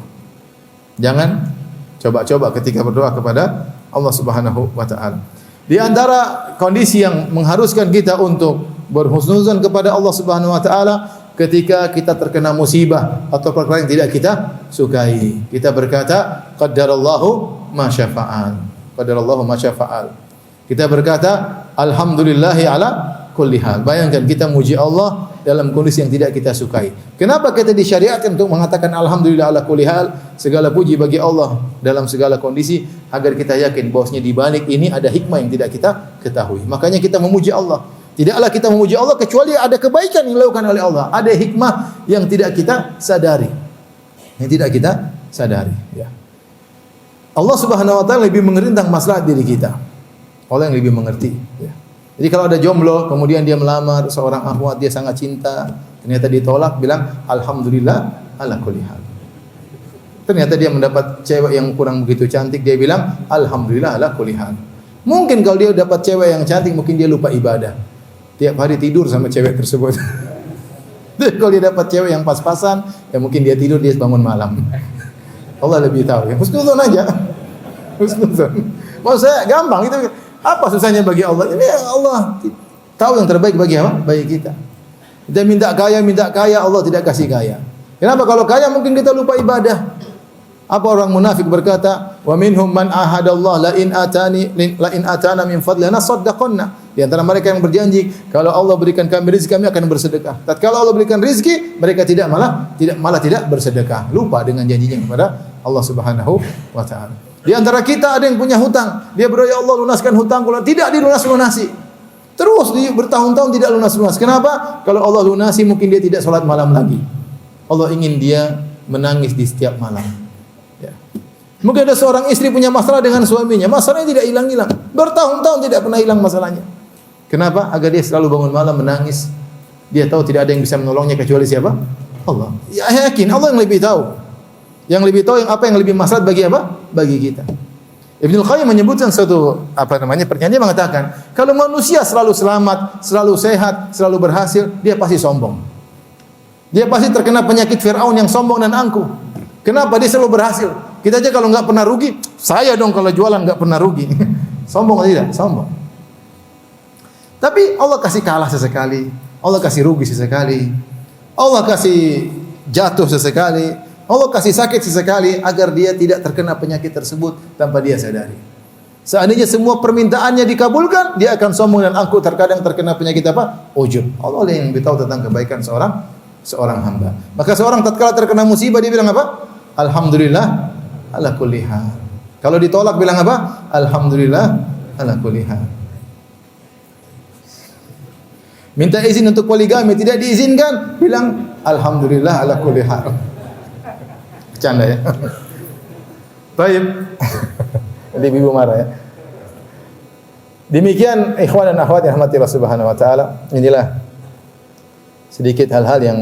Jangan coba-coba ketika berdoa kepada Allah Subhanahu wa taala. Di antara kondisi yang mengharuskan kita untuk berhusnuzan kepada Allah Subhanahu wa taala ketika kita terkena musibah atau perkara yang tidak kita sukai. Kita berkata, qaddarallahu ma syafa'al. Qaddarallahu ma syafa'al. Kita berkata, alhamdulillahi ala kulli hal. Bayangkan kita muji Allah dalam kondisi yang tidak kita sukai. Kenapa kita disyariatkan untuk mengatakan alhamdulillah ala kulli hal? Segala puji bagi Allah dalam segala kondisi agar kita yakin bahwasanya di balik ini ada hikmah yang tidak kita ketahui. Makanya kita memuji Allah. Tidaklah kita memuji Allah kecuali ada kebaikan yang dilakukan oleh Allah. Ada hikmah yang tidak kita sadari. Yang tidak kita sadari. Ya. Allah Subhanahu wa taala lebih mengerti tentang maslahat diri kita. Allah yang lebih mengerti. Ya. Jadi kalau ada jomblo, kemudian dia melamar seorang akhwat, dia sangat cinta, ternyata ditolak, bilang alhamdulillah ala kulli hal. Ternyata dia mendapat cewek yang kurang begitu cantik, dia bilang alhamdulillah ala kulli hal. Mungkin kalau dia dapat cewek yang cantik, mungkin dia lupa ibadah. Tiap hari tidur sama cewek tersebut. Kalau dia dapat cewek yang pas-pasan, ya mungkin dia tidur, dia bangun malam. Allah lebih tahu. Ya, husnuzon aja. Husnuzon. Maksudnya gampang itu. Apa susahnya bagi Allah? Ini Allah tahu yang terbaik bagi apa? Bagi kita. Kita minta kaya, Allah tidak kasih kaya. Kenapa? Kalau kaya mungkin kita lupa ibadah. Apa orang munafik berkata, "Wa minhum man ahadallah la in atana min fadlina saddaqanna." Di antara mereka yang berjanji, kalau Allah berikan kami rezeki, kami akan bersedekah. Tatkala Allah berikan rezeki, mereka malah tidak bersedekah. Lupa dengan janjinya kepada Allah Subhanahu wa taala. Di antara kita ada yang punya hutang. Dia berdoa, "Ya Allah, lunaskan hutangku." Tidak dilunas-lunasi. Terus bertahun-tahun tidak lunas-lunas. Kenapa? Kalau Allah lunasi mungkin dia tidak sholat malam lagi. Allah ingin dia menangis di setiap malam. Ya. Mungkin ada seorang istri punya masalah dengan suaminya. Masalahnya tidak hilang-hilang. Bertahun-tahun tidak pernah hilang masalahnya. Kenapa? Agar dia selalu bangun malam menangis. Dia tahu tidak ada yang bisa menolongnya kecuali siapa? Allah. Ya, yakin Allah yang lebih tahu. Yang lebih tahu apa yang lebih maslahat bagi apa? Bagi kita. Ibnu Qayyim menyebutkan suatu pernyataan, dia mengatakan, kalau manusia selalu selamat, selalu sehat, selalu berhasil, dia pasti sombong. Dia pasti terkena penyakit Firaun yang sombong dan angkuh. Kenapa? Dia selalu berhasil. Kita aja kalau nggak pernah rugi, saya dong kalau jualan nggak pernah rugi. Sombong atau tidak? Sombong. Tapi Allah kasih kalah sesekali, Allah kasih rugi sesekali, Allah kasih jatuh sesekali, Allah kasih sakit sesekali agar dia tidak terkena penyakit tersebut tanpa dia sadari. Seandainya semua permintaannya dikabulkan, dia akan sombong dan angkuh, terkadang terkena penyakit apa? Ujub. Allah yang lebih tahu tentang kebaikan seorang hamba. Maka seorang tatkala terkena musibah dia bilang apa? Alhamdulillah ala kulli hal. Kalau ditolak bilang apa? Alhamdulillah ala kulli hal. Minta izin untuk poligami tidak diizinkan, bilang alhamdulillah ala kulli hal. Bercanda ya. Baik. Nanti ibu marah ya. Demikian ikhwan dan akhwat yang rahmati Allah Subhanahu wa taala, inilah sedikit hal-hal yang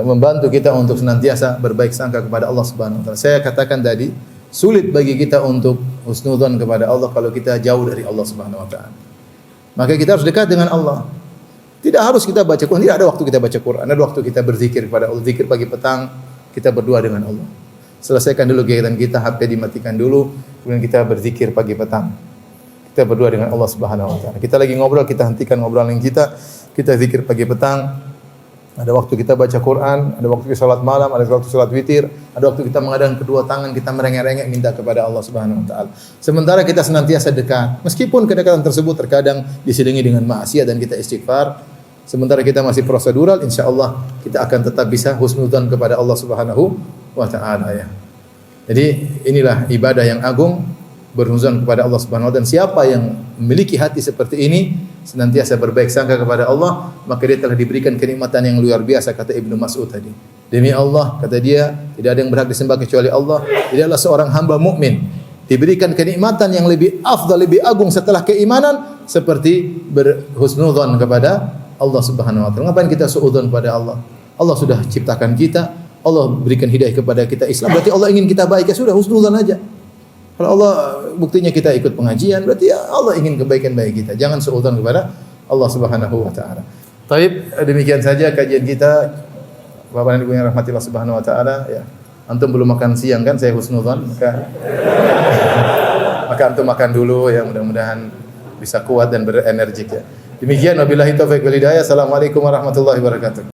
membantu kita untuk senantiasa berbaik sangka kepada Allah Subhanahu wa taala. Saya katakan tadi, sulit bagi kita untuk husnudzon kepada Allah kalau kita jauh dari Allah Subhanahu wa taala. Maka kita harus dekat dengan Allah. Tidak harus kita baca Quran, tidak ada waktu kita baca Quran, ada waktu kita berzikir kepada Allah, zikir pagi petang, kita berdoa dengan Allah. Selesaikan dulu kegiatan kita, HP dimatikan dulu, kemudian kita berzikir pagi petang. Kita berdoa dengan Allah Subhanahu wa taala. Kita lagi ngobrol, kita hentikan ngobrolan kita zikir pagi petang. Ada waktu kita baca Quran, ada waktu kita salat malam, ada waktu salat witir, ada waktu kita mengadakan kedua tangan, kita merengek-rengek minta kepada Allah Subhanahu wa taala. Sementara kita senantiasa dekat, meskipun kedekatan tersebut terkadang diselingi dengan maksiat dan kita istighfar, sementara kita masih prosedural, insyaallah kita akan tetap bisa husnudzon kepada Allah Subhanahu wa taala ya. Jadi inilah ibadah yang agung, berhusnuzon kepada Allah Subhanahu wa taala, dan siapa yang memiliki hati seperti ini senantiasa berbaik sangka kepada Allah, maka dia telah diberikan kenikmatan yang luar biasa, kata Ibnu Mas'ud tadi. Demi Allah, kata dia, tidak ada yang berhak disembah kecuali Allah. Dia adalah seorang hamba mukmin diberikan kenikmatan yang lebih afdal, lebih agung setelah keimanan, seperti berhusnudzon kepada Allah Subhanahu wa taala. Ngapain kita suudzon kepada Allah? Allah sudah ciptakan kita, Allah berikan hidayah kepada kita Islam, berarti Allah ingin kita baik, ya sudah husnudzon aja. Kalau Allah buktinya kita ikut pengajian, berarti ya Allah ingin kebaikan bagi kita. Jangan suudzon kepada Allah Subhanahu wa taala. Baik, demikian saja kajian kita. Bapak dan Ibu yang rahmati Allah Subhanahu wa taala ya. Antum belum makan siang kan, saya husnudzon, maka antum makan dulu ya, mudah-mudahan bisa kuat dan berenergik ya. Demikian wabillahi taufik wal hidayah. Assalamualaikum warahmatullahi wabarakatuh.